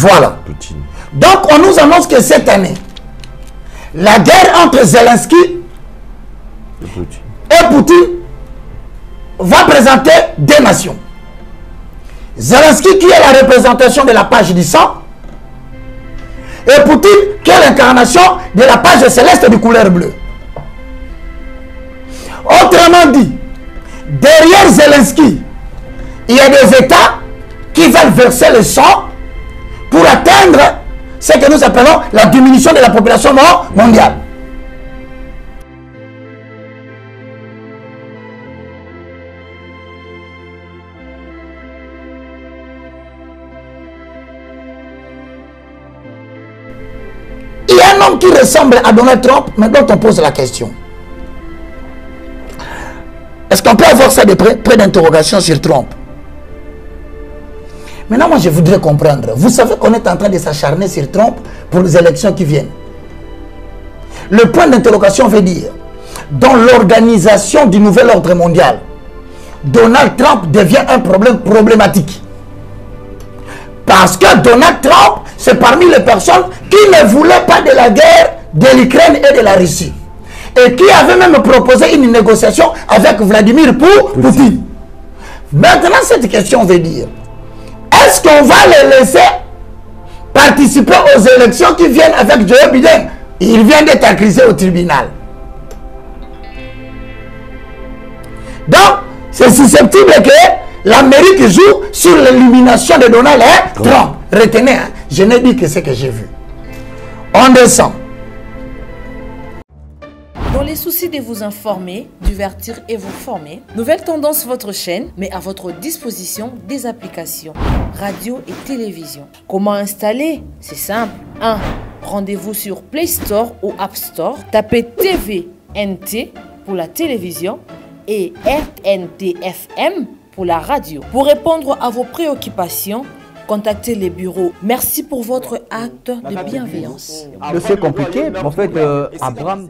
Voilà. Poutine. Donc, on nous annonce que cette année, la guerre entre Zelensky et Poutine va présenter deux nations. Zelensky qui est la représentation de la page du sang et Poutine qui est l'incarnation de la page céleste de couleur bleue. Autrement dit, derrière Zelensky, il y a des États qui veulent verser le sang pour atteindre ce que nous appelons la diminution de la population mondiale. Il y a un homme qui ressemble à Donald Trump, mais dont on pose la question. Est-ce qu'on peut avoir ça de près d'interrogation sur Trump? Maintenant, moi, je voudrais comprendre. Vous savez qu'on est en train de s'acharner sur Trump pour les élections qui viennent. Le point d'interrogation veut dire, dans l'organisation du nouvel ordre mondial, Donald Trump devient un problème problématique. Parce que Donald Trump, c'est parmi les personnes qui ne voulaient pas de la guerre de l'Ukraine et de la Russie. Et qui avait même proposé une négociation avec Vladimir Poutine. Maintenant, cette question veut dire, est-ce qu'on va les laisser participer aux élections qui viennent avec Joe Biden? Il vient d'être accusé au tribunal. Donc, c'est susceptible que l'Amérique joue sur l'élimination de Donald Trump. Retenez, hein, je n'ai dit que ce que j'ai vu. On descend. Dans les soucis de vous informer, divertir et vous former, Nouvelle Tendance, votre chaîne, met à votre disposition des applications, radio et télévision. Comment installer? C'est simple. 1. Rendez-vous sur Play Store ou App Store. Tapez TVNT pour la télévision et RNTFM pour la radio. Pour répondre à vos préoccupations, contactez les bureaux. Merci pour votre acte de bienveillance. C'est compliqué, en fait, Abraham...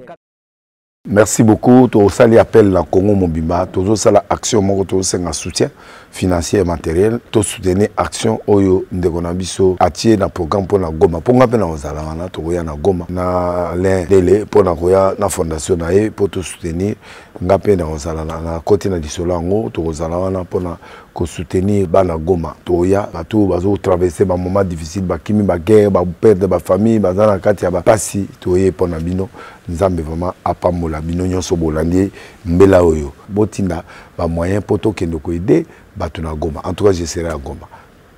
Merci beaucoup. Tout ça appelle la Congo Mobimba. Tout ça l'action, tout ça un soutien financier et matériel. Tout soutenir action oyo ndekonabiso atie na programme pour la Goma. Pour nga pena ozala wana to ya na Goma na l'indélé pour na koya na fondation na e pour tout soutenir nga pena ozala na côté na disolango to ozala wana pour na ko soutenir bana Goma to ya bato bazo traverser ba moment difficile ba kimi ba guerre ba perdre ba famille ba na kati ya ba pasi to ye pour na bino nzambe vraiment apamola bino nyonso bolandi mbela oyo botinda ba moyen poto kendo ko aider bato na Goma. En tout cas, je serai à Goma.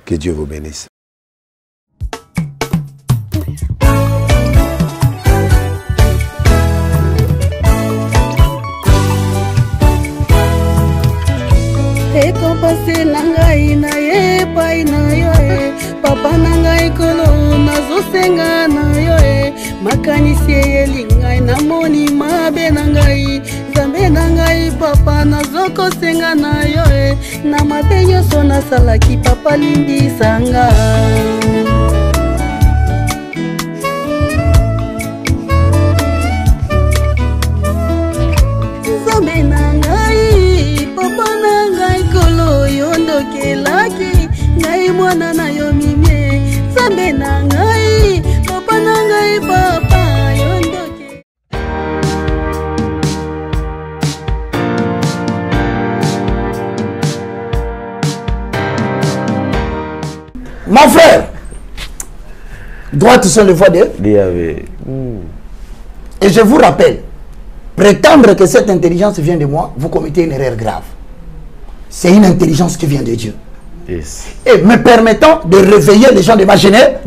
Que Dieu vous bénisse. Ekopase nangai na ye pai na yo e papa nangai kolo nazosenga na yo e makanisi elingai namoni mabe nangai zambe nangai papa nazokosenga na yo e na mabe nyonso nasalaki papa limbisanga zambe nangai papa nangai kolo yondokelaki ngai mwana na yo mimie zambe nangai papa nangai papa yondoke. Mon frère, droite sur le voie de... Et je vous rappelle, prétendre que cette intelligence vient de moi, vous commettez une erreur grave. C'est une intelligence qui vient de Dieu. Yes. Et me permettant de réveiller les gens de ma génération.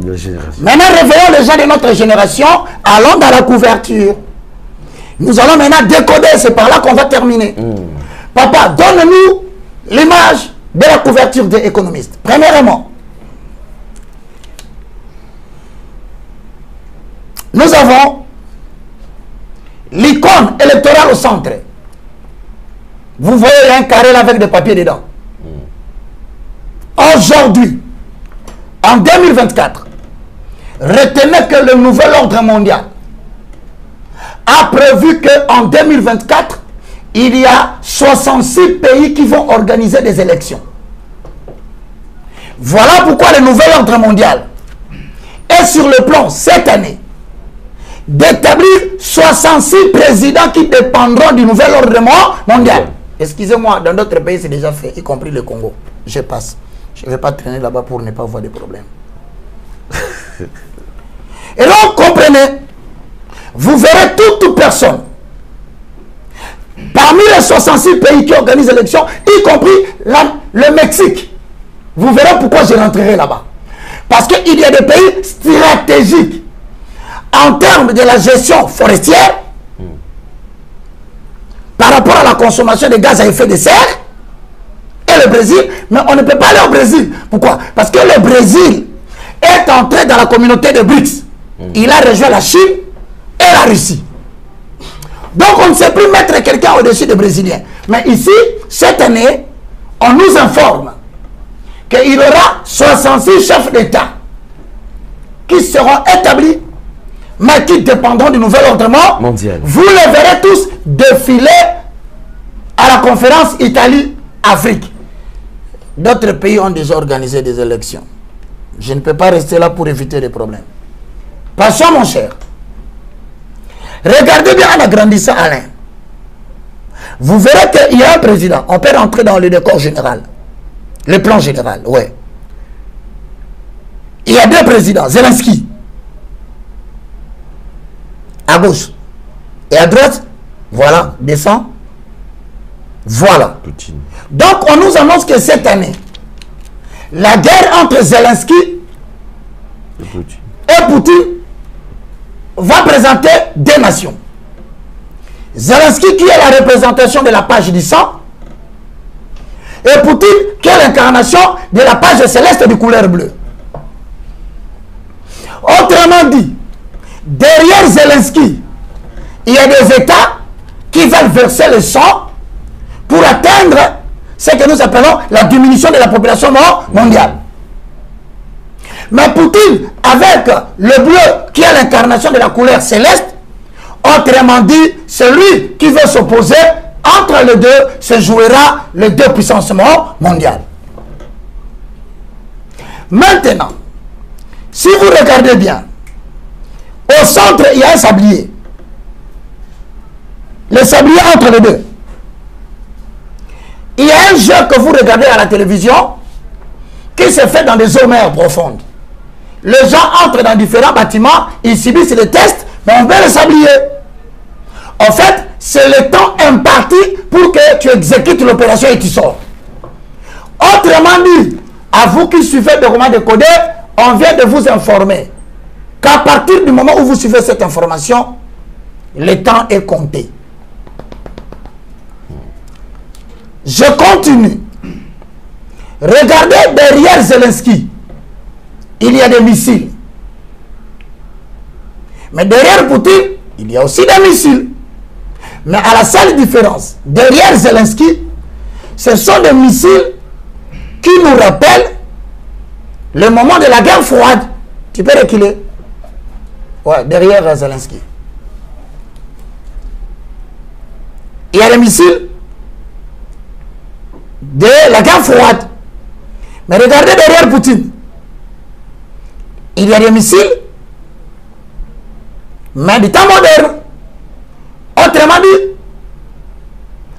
Maintenant, réveillons les gens de notre génération. Allons dans la couverture. Nous allons maintenant décoder. C'est par là qu'on va terminer. Papa, donne-nous l'image de la couverture des économistes. Premièrement, nous avons l'icône électorale au centre. Vous voyez un carré là avec des papiers dedans. Aujourd'hui, en 2024, retenez que le nouvel ordre mondial a prévu qu'en 2024, il y a 66 pays qui vont organiser des élections. Voilà pourquoi le nouvel ordre mondial est sur le plan cette année d'établir 66 présidents qui dépendront du nouvel ordre mondial. Excusez-moi, dans d'autres pays c'est déjà fait, y compris le Congo. Je passe. Je ne vais pas traîner là-bas pour ne pas avoir des problèmes. Et donc, comprenez, vous verrez toute personne parmi les 66 pays qui organisent l'élection, y compris le Mexique. Vous verrez pourquoi je rentrerai là-bas. Parce qu'il y a des pays stratégiques en termes de la gestion forestière par rapport à la consommation de gaz à effet de serre et le Brésil, mais on ne peut pas aller au Brésil. Pourquoi? Parce que le Brésil est entré dans la communauté de BRICS. Il a rejoint la Chine et la Russie. Donc on ne sait plus mettre quelqu'un au-dessus des Brésiliens. Mais ici, cette année, on nous informe qu'il y aura 66 chefs d'État qui seront établis, mais qui dépendront du nouvel ordre mondial. Vous les verrez tous défiler à la conférence Italie-Afrique. D'autres pays ont déjà organisé des élections. Je ne peux pas rester là pour éviter des problèmes. Passons, mon cher. Regardez bien en agrandissant Alain. Vous verrez qu'il y a un président. On peut rentrer dans le décor général. Le plan général, ouais. Il y a deux présidents. Zelensky. À gauche. Et à droite, voilà, descend. Voilà. Poutine. Donc, on nous annonce que cette année, la guerre entre Zelensky et Poutine va présenter deux nations. Zelensky qui est la représentation de la page du sang et Poutine qui est l'incarnation de la page céleste de couleur bleue. Autrement dit, derrière Zelensky, il y a des États qui veulent verser le sang pour atteindre ce que nous appelons la diminution de la population mondiale. Mais Poutine, avec le bleu qui est l'incarnation de la couleur céleste, autrement dit, celui qui veut s'opposer, entre les deux se jouera les deux puissances mondiales. Maintenant, si vous regardez bien, au centre, il y a un sablier. Le sablier entre les deux. Il y a un jeu que vous regardez à la télévision qui se fait dans des eaux mers profondes. Les gens entrent dans différents bâtiments, ils subissent les tests, mais on veut le sablier. En fait, c'est le temps imparti pour que tu exécutes l'opération et tu sors. Autrement dit, à vous qui suivez le roman décodé, on vient de vous informer qu'à partir du moment où vous suivez cette information, le temps est compté. Je continue. Regardez derrière Zelensky. Il y a des missiles. Mais derrière Poutine, il y a aussi des missiles. Mais à la seule différence, derrière Zelensky, ce sont des missiles qui nous rappellent le moment de la guerre froide. Tu peux reculer. Ouais, derrière Zelensky. Il y a des missiles de la guerre froide. Mais regardez derrière Poutine. Il y a des missiles, mais du temps moderne. Autrement dit,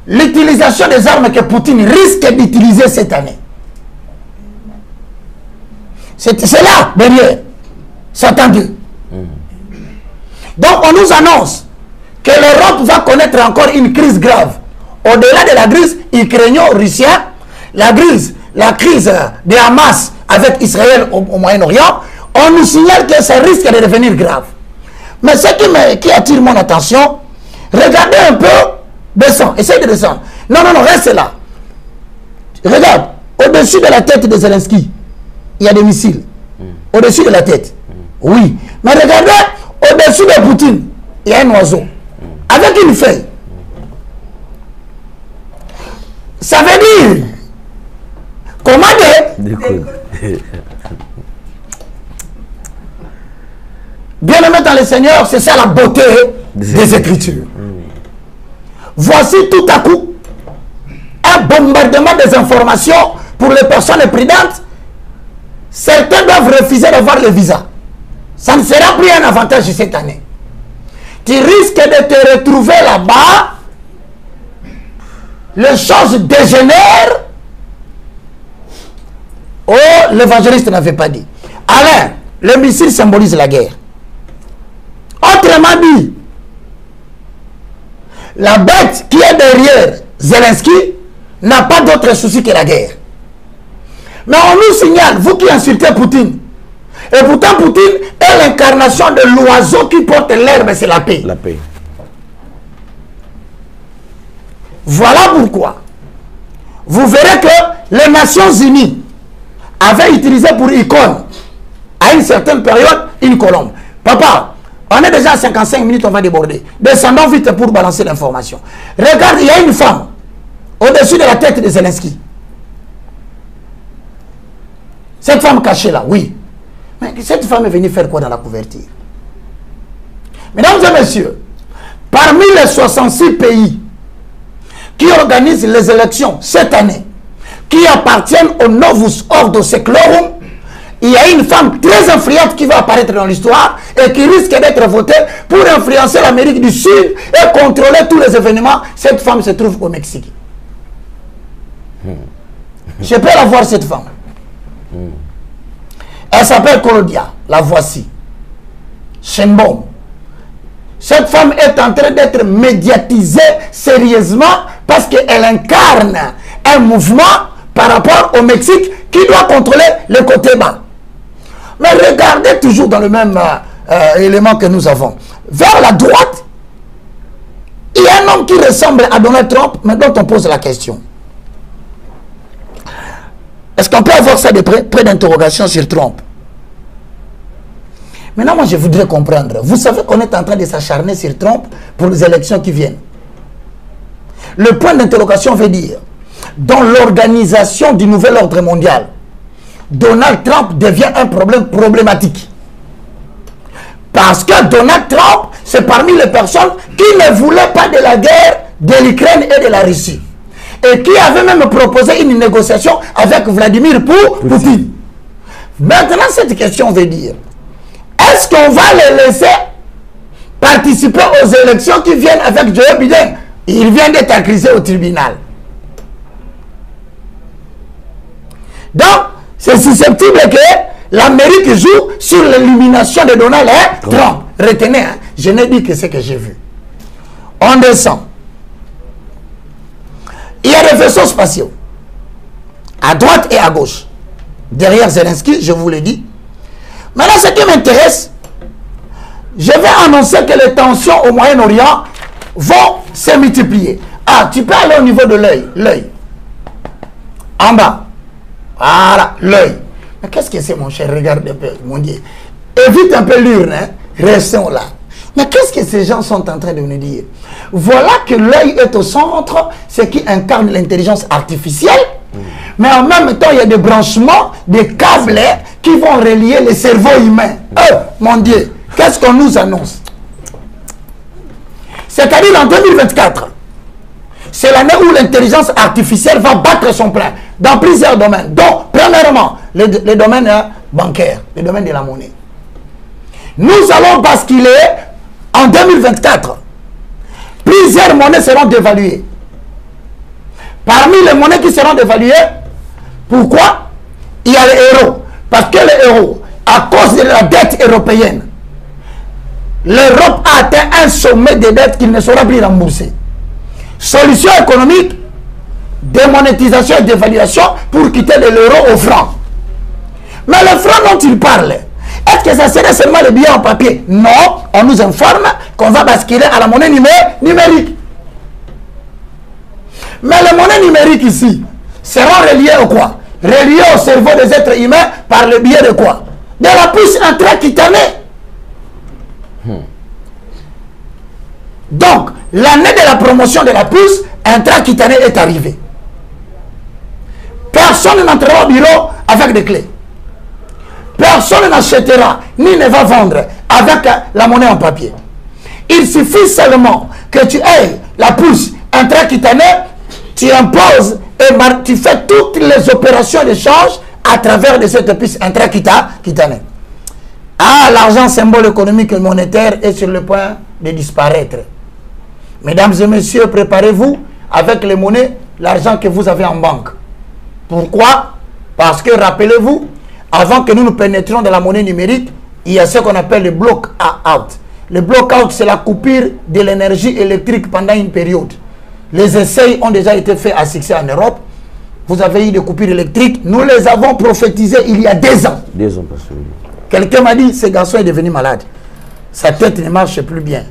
l'utilisation des armes que Poutine risque d'utiliser cette année. C'est là, derrière. C'est attendu. Donc, on nous annonce que l'Europe va connaître encore une crise grave. Au-delà de la crise ukraino-russienne, la crise de Hamas avec Israël au Moyen-Orient, on nous signale que ça risque de devenir grave. Mais ce qui attire mon attention, regardez un peu, descends, essaye de descendre. Non, non, non, reste là. Regarde, au-dessus de la tête de Zelensky, il y a des missiles. Au-dessus de la tête. Oui. Mais regardez, au-dessus de Poutine, il y a un oiseau. Avec une feuille. Ça veut dire, comment dire? Bien-aimé dans le Seigneur, c'est ça la beauté des Écritures. Voici tout à coup un bombardement des informations pour les personnes prudentes. Certains doivent refuser d'avoir le visa. ça ne sera plus un avantage cette année. Tu risques de te retrouver là-bas, les choses dégénèrent. Oh, l'évangéliste n'avait pas dit. Alain, le missile symbolise la guerre. Autrement dit, la bête qui est derrière Zelensky n'a pas d'autre souci que la guerre. Mais on nous signale, vous qui insultez Poutine, et pourtant Poutine est l'incarnation de l'oiseau qui porte l'herbe, c'est la paix. La paix. Voilà pourquoi vous verrez que les Nations Unies avaient utilisé pour icône, à une certaine période, une colombe. Papa, on est déjà à 55 minutes, on va déborder. Descendons vite pour balancer l'information. Regarde, il y a une femme au-dessus de la tête de Zelensky. Cette femme cachée là, oui. Mais cette femme est venue faire quoi dans la couverture? Mesdames et messieurs, parmi les 66 pays qui organisent les élections cette année, qui appartiennent au Novus Ordo Seclorum, il y a une femme très influente qui va apparaître dans l'histoire et qui risque d'être votée pour influencer l'Amérique du Sud et contrôler tous les événements. Cette femme se trouve au Mexique. Je peux la voir, cette femme. Elle s'appelle Claudia, la voici. Sheinbaum. Cette femme est en train d'être médiatisée sérieusement parce qu'elle incarne un mouvement par rapport au Mexique qui doit contrôler le côté bas. Mais regardez toujours dans le même élément que nous avons. Vers la droite, il y a un homme qui ressemble à Donald Trump, mais dont on pose la question. Est-ce qu'on peut avoir ça de près d'interrogation sur Trump? Maintenant, moi, je voudrais comprendre. Vous savez qu'on est en train de s'acharner sur Trump pour les élections qui viennent. Le point d'interrogation veut dire, dans l'organisation du nouvel ordre mondial, Donald Trump devient un problème problématique. Parce que Donald Trump, c'est parmi les personnes qui ne voulaient pas de la guerre de l'Ukraine et de la Russie. Et qui avait même proposé une négociation avec Vladimir Poutine. Maintenant, cette question veut dire, est-ce qu'on va les laisser participer aux élections qui viennent avec Joe Biden? Il vient d'être accusé au tribunal. Donc, c'est susceptible que l'Amérique joue sur l'élimination de Donald Trump. Retenez, hein, je n'ai dit que ce que j'ai vu. On descend. Il y a des vaisseaux spatiaux. À droite et à gauche. Derrière Zelensky, je vous l'ai dit. Maintenant, ce qui m'intéresse, je vais annoncer que les tensions au Moyen-Orient vont se multiplier. Ah, tu peux aller au niveau de l'œil. L'œil. En bas. Voilà, l'œil. Mais qu'est-ce que c'est, mon cher? Regarde un peu, mon Dieu. Évite un peu l'urne, hein? Restons là. Mais qu'est-ce que ces gens sont en train de nous dire? Voilà que l'œil est au centre, ce qui incarne l'intelligence artificielle. Mais en même temps, il y a des branchements, des câbles qui vont relier les cerveaux humains. Mon Dieu, qu'est-ce qu'on nous annonce? C'est-à-dire en 2024, c'est l'année où l'intelligence artificielle va battre son plein dans plusieurs domaines. Donc, premièrement, les domaines bancaires, les domaines de la monnaie. Nous allons basculer en 2024. Plusieurs monnaies seront dévaluées. Parmi les monnaies qui seront dévaluées, pourquoi? Il y a l'euro. Parce que l'euro, à cause de la dette européenne, l'Europe a atteint un sommet de dettes qu'il ne sera plus remboursé. Solution économique, démonétisation et dévaluation pour quitter de l'euro au franc. Mais le franc dont il parle, est-ce que ça serait seulement le billet en papier? Non, on nous informe qu'on va basculer à la monnaie numérique. Mais les monnaies numériques ici seront reliées au quoi? Reliées au cerveau des êtres humains par le biais de quoi? De la puce intracutanée. Donc, l'année de la promotion de la puce intracutanée est arrivée. Personne n'entrera au bureau avec des clés. Personne n'achètera ni ne va vendre avec la monnaie en papier. Il suffit seulement que tu aies la puce intracutanée, tu imposes et tu fais toutes les opérations d'échange à travers de cette puce intracutanée. Ah, l'argent symbole économique et monétaire est sur le point de disparaître. Mesdames et messieurs, préparez-vous avec les monnaies, l'argent que vous avez en banque. Pourquoi? Parce que, rappelez-vous, avant que nous nous pénétrions dans la monnaie numérique, il y a ce qu'on appelle le block-out. Le block-out, c'est la coupure de l'énergie électrique pendant une période. Les essais ont déjà été faits à succès en Europe. Vous avez eu des coupures électriques. Nous les avons prophétisées il y a 2 ans. 2 ans, parce que... Quelqu'un m'a dit, ce garçon est devenu malade. Sa tête ne marche plus bien.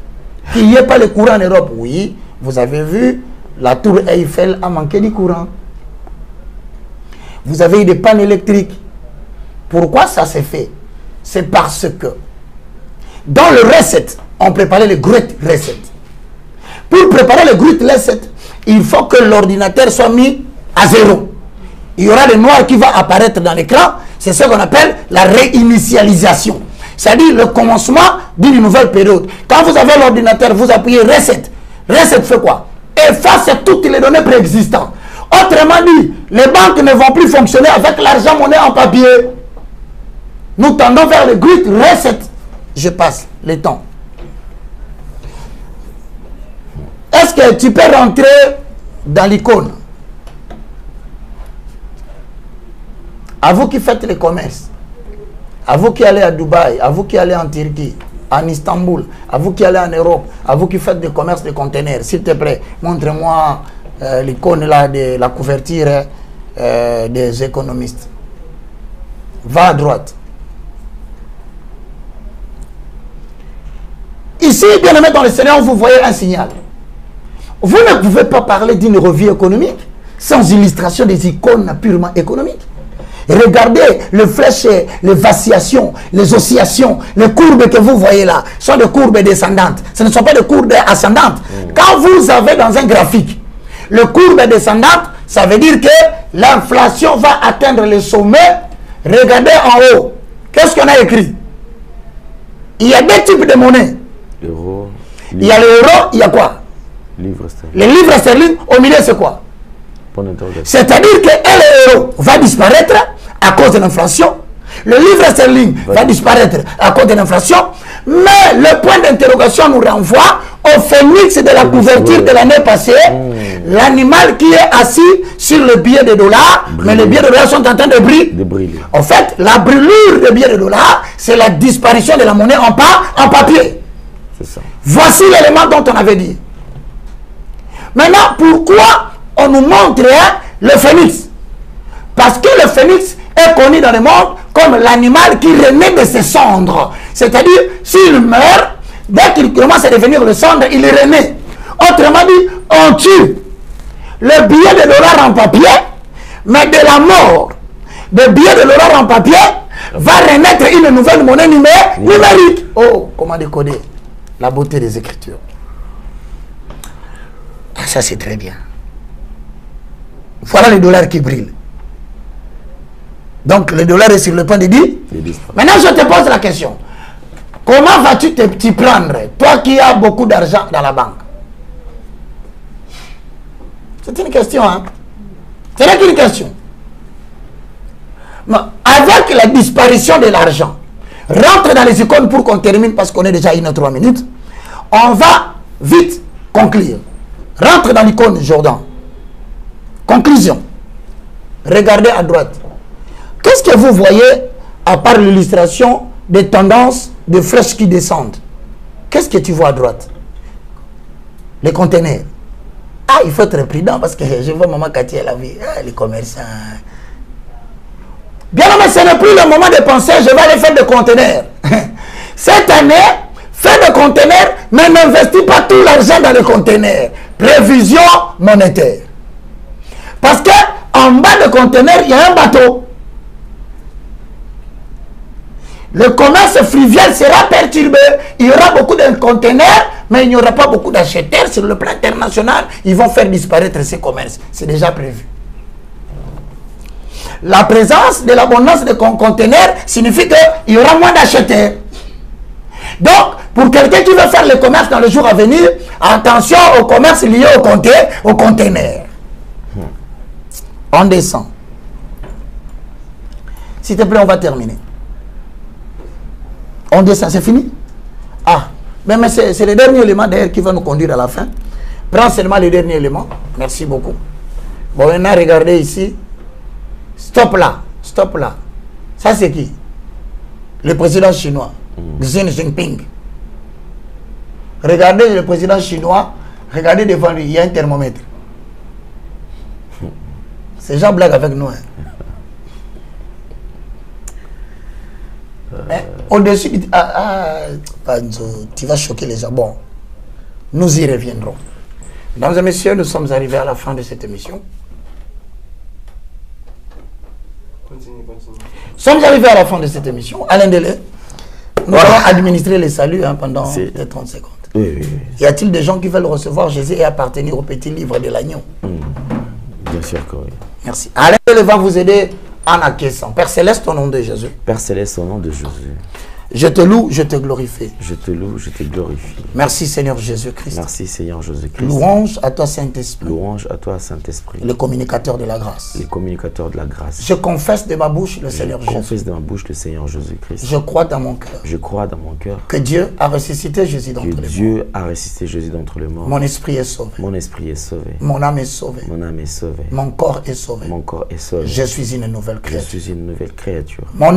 Qu'il n'y ait pas le courant en Europe. Oui, vous avez vu, la tour Eiffel a manqué du courant. Vous avez eu des pannes électriques. Pourquoi ça s'est fait? C'est parce que dans le reset, on préparait le Great Reset. Pour préparer le Great Reset, il faut que l'ordinateur soit mis à 0. Il y aura le noir qui va apparaître dans l'écran. C'est ce qu'on appelle la réinitialisation. C'est-à-dire le commencement d'une nouvelle période. Quand vous avez l'ordinateur, vous appuyez Reset. Reset fait quoi? Efface toutes les données préexistantes. Autrement dit, les banques ne vont plus fonctionner avec l'argent monnaie en papier. Nous tendons vers le Great Reset. Je passe le temps. Est-ce que tu peux rentrer dans l'icône? À vous qui faites les commerces, à vous qui allez à Dubaï, à vous qui allez en Turquie, en Istanbul, à vous qui allez en Europe, à vous qui faites des commerces de conteneurs, s'il te plaît, montre-moi l'icône là de la couverture des économistes. Va à droite. Ici, bien aimé dans le Seigneur, vous voyez un signal. Vous ne pouvez pas parler d'une revue économique sans illustration des icônes purement économiques. Regardez les flèches, les vaccillations, les oscillations, les courbes que vous voyez là sont des courbes descendantes. Ce ne sont pas des courbes ascendantes. Quand vous avez dans un graphique le courbe descendante, ça veut dire que l'inflation va atteindre le sommet. Regardez en haut. Qu'est-ce qu'on a écrit? Il y a 2 types de monnaies. Euro, il y a l'euro, il y a quoi? Livre sterling. Les livres sterling, au milieu, c'est quoi? C'est-à-dire que l'euro va disparaître à cause de l'inflation. Le livre sterling va disparaître à cause de l'inflation. Mais le point d'interrogation nous renvoie au phénix de la couverture de l'année passée. L'animal qui est assis sur le billet de dollars. Mais les billets de dollars sont en train de briller. En fait, la brûlure des billets de dollars, c'est la disparition de la monnaie en papier. Ça. Voici l'élément dont on avait dit. Maintenant, pourquoi on nous montre le phénix? Parce que le phénix est connu dans le monde comme l'animal qui renaît de ses cendres. C'est-à-dire, s'il meurt, dès qu'il commence à devenir le cendre, il renaît. Autrement dit, on tue le billet de dollars en papier, mais de la mort des billets de dollars en papier va renaître une nouvelle monnaie numérique. Oh, comment décoder la beauté des Écritures. Ah, ça c'est très bien. Voilà le dollar qui brille. Donc le dollar est sur le point de dire. Maintenant je te pose la question. Comment vas-tu t'y prendre, toi qui as beaucoup d'argent dans la banque? C'est une question, hein? C'est là qu'une question. Mais avec la disparition de l'argent, rentre dans les icônes pour qu'on termine parce qu'on est déjà à 1 ou 3 minutes. On va vite conclure. Rentre dans l'icône Jordan. Conclusion. Regardez à droite. Qu'est-ce que vous voyez à part l'illustration des tendances de flèches qui descendent? Qu'est-ce que tu vois à droite? Les conteneurs. Ah, il faut être prudent parce que je vois maman Cathy, elle a vu les commerçants. Bien, mais ce n'est plus le moment de penser, je vais aller faire des conteneurs. Cette année, fais des conteneurs, mais n'investis pas tout l'argent dans les conteneurs. Prévision monétaire. Parce que en bas de conteneurs, il y a un bateau. Le commerce fluvial sera perturbé. Il y aura beaucoup de conteneurs, mais il n'y aura pas beaucoup d'acheteurs sur le plan international. Ils vont faire disparaître ces commerces. C'est déjà prévu. La présence de l'abondance de conteneurs signifie qu'il y aura moins d'acheteurs. Donc, pour quelqu'un qui veut faire le commerce dans le jour à venir, attention au commerce lié au conteneur. On descend. S'il te plaît, on va terminer. On descend, c'est fini? Ah, mais c'est le dernier élément d'ailleurs qui va nous conduire à la fin. Prends seulement le dernier élément. Merci beaucoup. Bon, maintenant, regardez ici. Stop là. Stop là. Ça, c'est qui? Le président chinois, Xi Jinping. Regardez le président chinois. Regardez devant lui, il y a un thermomètre. Ces gens blaguent avec nous. Hein. Au-dessus, tu vas choquer les gens. Bon, nous y reviendrons. Mesdames et messieurs, nous sommes arrivés à la fin de cette émission. Nous sommes arrivés à la fin de cette émission. Alain Delay, nous allons administrer les saluts pendant 30 secondes. Oui. Y a-t-il des gens qui veulent recevoir Jésus et appartenir au petit livre de l'agneau? Bien sûr que oui. Merci. Alain Delay va vous aider en acquiesçant. Père Céleste, au nom de Jésus. Père Céleste, au nom de Jésus. Je te loue, je te glorifie. Je te loue, je te glorifie. Merci Seigneur Jésus-Christ. Merci Seigneur Jésus-Christ. Louange à toi Saint-Esprit. Louange à toi Saint-Esprit. Le communicateur de la grâce. Le communicateur de la grâce. Je confesse de ma bouche le Seigneur Jésus. Je confesse de ma bouche le Seigneur Jésus-Christ. Je crois dans mon cœur. Je crois dans mon cœur. Que Dieu a ressuscité Jésus d'entre les morts. Dieu a ressuscité Jésus d'entre les morts. Mon esprit est sauvé. Mon esprit est sauvé. Mon âme est sauvée. Mon âme est sauvée. Mon corps est sauvé. Mon corps est sauvé. Je suis une nouvelle créature. Je suis une nouvelle créature. Mon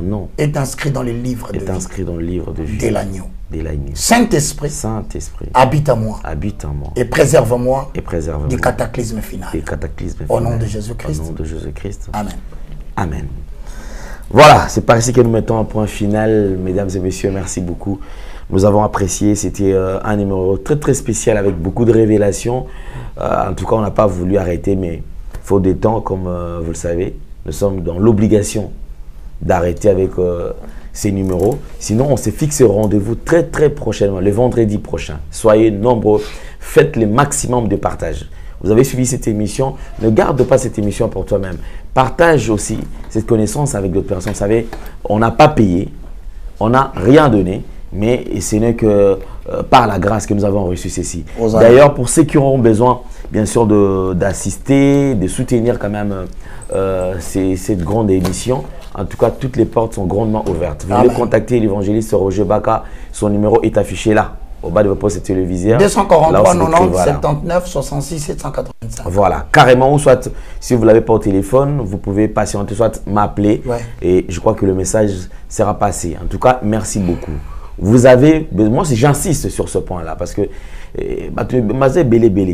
nom est inscrit dans le livre de vie de l'agneau. Saint-Esprit, habite à moi. Et préserve-moi du cataclysme final. Au nom de Jésus-Christ. Au nom de Jésus-Christ. Amen. Amen. Voilà, c'est par ici que nous mettons un point final. Mesdames et messieurs, merci beaucoup. Nous avons apprécié. C'était un numéro très très spécial avec beaucoup de révélations. En tout cas, on n'a pas voulu arrêter, mais faute de temps, comme vous le savez, nous sommes dans l'obligation d'arrêter avec ces numéros. Sinon, on se fixe au rendez-vous très très prochainement, le vendredi prochain. Soyez nombreux, faites le maximum de partage. Vous avez suivi cette émission, ne garde pas cette émission pour toi-même. Partage aussi cette connaissance avec d'autres personnes. Vous savez, on n'a pas payé, on n'a rien donné, mais ce n'est que par la grâce que nous avons reçu ceci. D'ailleurs, pour ceux qui auront besoin, bien sûr, d'assister, de soutenir quand même cette grande émission, en tout cas, toutes les portes sont grandement ouvertes. Vous pouvez contacter l'évangéliste Roger Baka. Son numéro est affiché là, au bas de votre poste téléviseur. 243 90 79 66 785. Voilà, carrément. Ou soit, si vous ne l'avez pas au téléphone, vous pouvez patienter, soit m'appeler. Et je crois que le message sera passé. En tout cas, merci beaucoup. Vous avez, moi j'insiste sur ce point-là parce que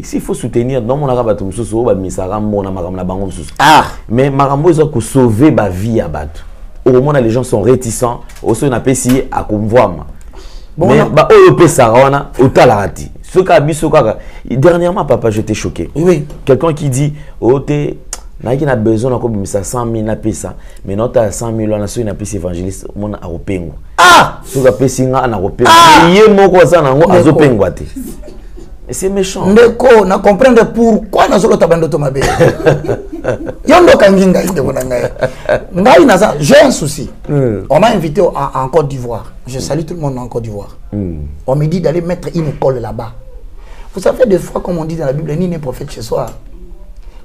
s'il faut soutenir, non, mon arabe mais marambo ils ont sauvé ma vie à battre. Au moment où les gens sont réticents, aussi on a payé à convoi. Mais dernièrement, papa, j'étais choqué. Oui. Quelqu'un qui dit, oh, il a besoin de 100 000 ça, mais non, tu as 100 000 on a su une évangéliste, mon a repéngo. Ah! Si tu as payé un a repéngo, c'est méchant. Ndeko, na comprendre pourquoi na solo tabando to mabe. Yondo kanginga inde bonanga. Ngai naza, j'ai un souci. On m'a invité en Côte d'Ivoire. Je salue tout le monde en Côte d'Ivoire. On me dit d'aller mettre une école là-bas. Vous savez des fois comme on dit dans la Bible, ni n'est prophète chez soi.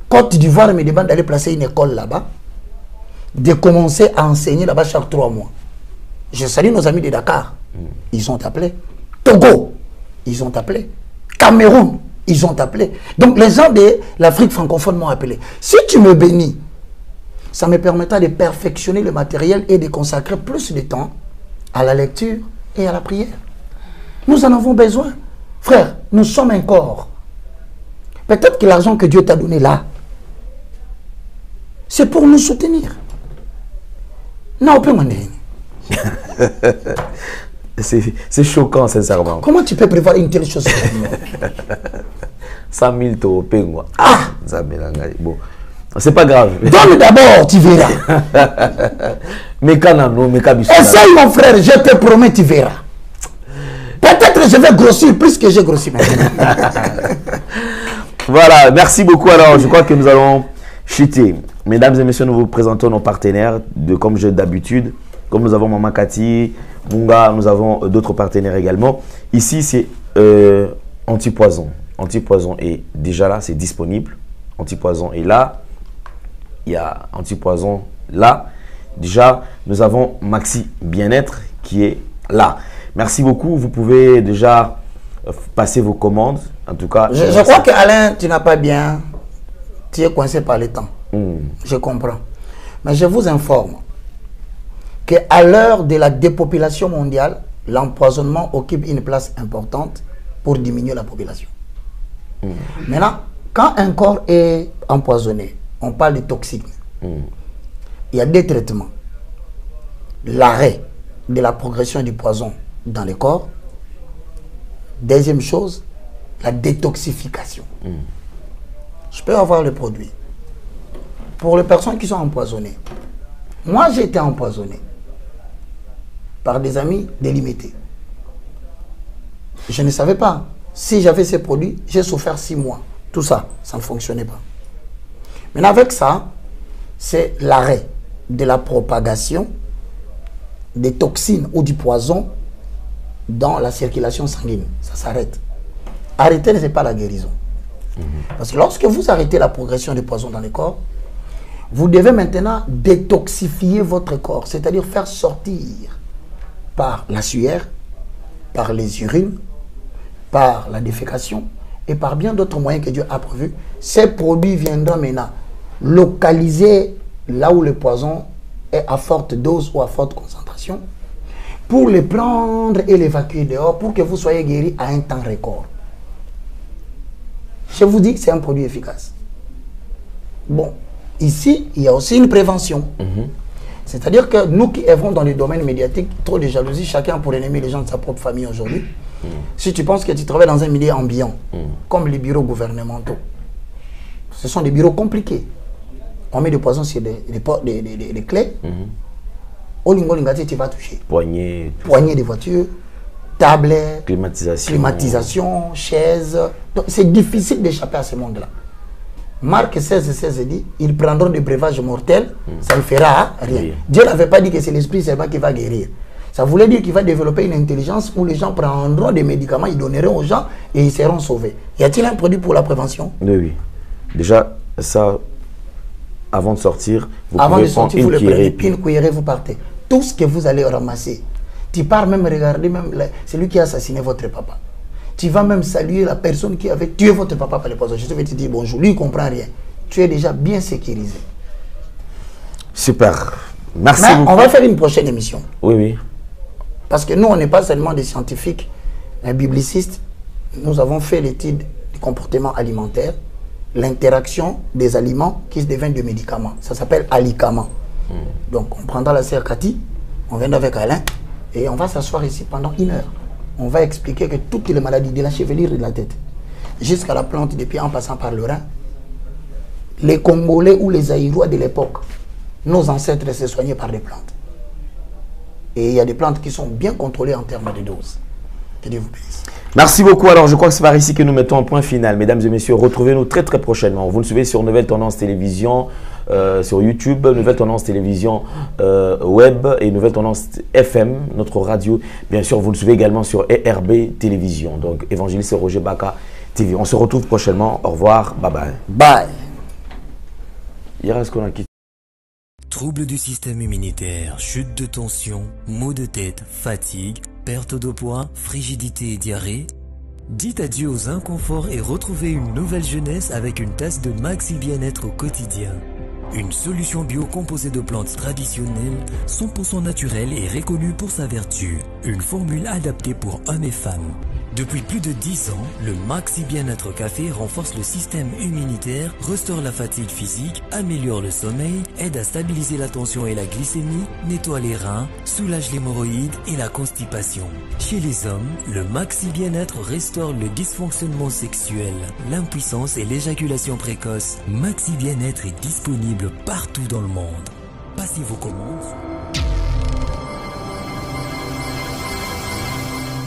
Côte d'Ivoire me demande d'aller placer une école là-bas, de commencer à enseigner là-bas chaque 3 mois. Je salue nos amis de Dakar. Ils ont appelé. Togo, ils ont appelé. Cameroun, ils ont appelé. Donc les gens de l'Afrique francophone m'ont appelé. Si tu me bénis, ça me permettra de perfectionner le matériel et de consacrer plus de temps à la lecture et à la prière. Nous en avons besoin. Frère, nous sommes un corps. Peut-être que l'argent que Dieu t'a donné là, c'est pour nous soutenir. Non, on peut m'en dire. C'est choquant, sincèrement. Comment tu peux prévoir une telle chose? 100 000 euros, ah! Bon, c'est pas grave. Donne d'abord, tu verras. Essaye, mon frère, je te promets, tu verras. Peut-être je vais grossir plus que j'ai grossi maintenant. Voilà, merci beaucoup. Alors, je crois que nous allons chuter. Mesdames et messieurs, nous vous présentons nos partenaires, comme d'habitude. Comme nous avons Maman Cathy, Munga, nous avons d'autres partenaires également. Ici, c'est Antipoison. Antipoison est déjà là, c'est disponible. Antipoison est là. Il y a Antipoison là. Déjà, nous avons Maxi Bien-être qui est là. Merci beaucoup. Vous pouvez déjà passer vos commandes. En tout cas, je crois qu'Alain, tu n'as pas bien... Tu es coincé par le temps. Je comprends. Mais je vous informe qu'à l'heure de la dépopulation mondiale, l'empoisonnement occupe une place importante pour diminuer la population. Maintenant, quand un corps est empoisonné, on parle de toxiques. Il y a des traitements. L'arrêt de la progression du poison dans le corps. Deuxième chose, la détoxification. Je peux avoir le produit. Pour les personnes qui sont empoisonnées, moi j'ai été empoisonné par des amis délimités. Je ne savais pas. Si j'avais ces produits, j'ai souffert 6 mois. Tout ça, ça ne fonctionnait pas. Mais avec ça, c'est l'arrêt de la propagation des toxines ou du poison dans la circulation sanguine. Ça s'arrête. Arrêter, ce n'est pas la guérison. Parce que lorsque vous arrêtez la progression du poison dans le corps, vous devez maintenant détoxifier votre corps, c'est-à-dire faire sortir par la sueur, par les urines, par la défécation et par bien d'autres moyens que Dieu a prévus. Ces produits viendront maintenant localiser là où le poison est à forte dose ou à forte concentration pour les prendre et l'évacuer dehors pour que vous soyez guéri à un temps record. Je vous dis que c'est un produit efficace. Bon, ici, il y a aussi une prévention. C'est-à-dire que nous qui œuvrons dans le domaine médiatique, trop de jalousie, chacun pour ennemi les gens de sa propre famille aujourd'hui. Si tu penses que tu travailles dans un milieu ambiant, comme les bureaux gouvernementaux, ce sont des bureaux compliqués. On met des poisons sur des clés. Au Lingolingati, tu vas toucher. Poignée de voitures, tablets, climatisation, chaises. C'est difficile d'échapper à ce monde-là. Marc 16 dit, ils prendront des breuvages mortels, ça ne fera rien. Oui. Dieu n'avait pas dit que c'est l'esprit seulement qui va guérir. Ça voulait dire qu'il va développer une intelligence où les gens prendront des médicaments, ils donneront aux gens et ils seront sauvés. Y a-t-il un produit pour la prévention? Oui. Déjà, ça, avant de sortir, vous avant pouvez de sortir, vous le prenez, puis une cuillerée, vous partez. Tout ce que vous allez ramasser, tu pars même regarder même celui qui a assassiné votre papa. Tu vas même saluer la personne qui avait tué votre papa par les poisons. Je vais te dire bonjour, lui il ne comprend rien. Tu es déjà bien sécurisé. Super. Merci beaucoup. On va faire une prochaine émission. Oui. Parce que nous, on n'est pas seulement des scientifiques, un biblicistes. Nous avons fait l'étude du comportement alimentaire, l'interaction des aliments qui deviennent des médicaments. Ça s'appelle alicament. Donc, on prendra la sœur Cathy, on vient avec Alain, et on va s'asseoir ici pendant 1 heure. On va expliquer que toutes les maladies de la chevelure et de la tête, jusqu'à la plante des pieds en passant par le rein, les Congolais ou les Aïrois de l'époque, nos ancêtres se soignaient par des plantes. Et il y a des plantes qui sont bien contrôlées en termes de doses. Que Dieu vous bénisse. Merci beaucoup. Alors, je crois que c'est par ici que nous mettons un point final. Mesdames et messieurs, retrouvez-nous très très prochainement. Vous nous suivez sur Nouvelle Tendance Télévision, sur YouTube, Nouvelle Tendance Télévision Web et Nouvelle Tendance FM, notre radio. Bien sûr, vous nous suivez également sur ERB Télévision. Donc, Évangéliste Roger Baka TV. On se retrouve prochainement. Au revoir. Bye bye. Bye. Troubles du système immunitaire, chute de tension, maux de tête, fatigue, perte de poids, frigidité et diarrhée. Dites adieu aux inconforts et retrouvez une nouvelle jeunesse avec une tasse de Maxi Bien-être au quotidien. Une solution bio composée de plantes traditionnelles, 100% naturelle et reconnue pour sa vertu. Une formule adaptée pour hommes et femmes. Depuis plus de 10 ans, le Maxi Bien-être Café renforce le système immunitaire, restaure la fatigue physique, améliore le sommeil, aide à stabiliser la tension et la glycémie, nettoie les reins, soulage l'hémorroïde et la constipation. Chez les hommes, le Maxi Bien-être restaure le dysfonctionnement sexuel, l'impuissance et l'éjaculation précoce. Maxi Bien-être est disponible partout dans le monde. Passez vos commandes.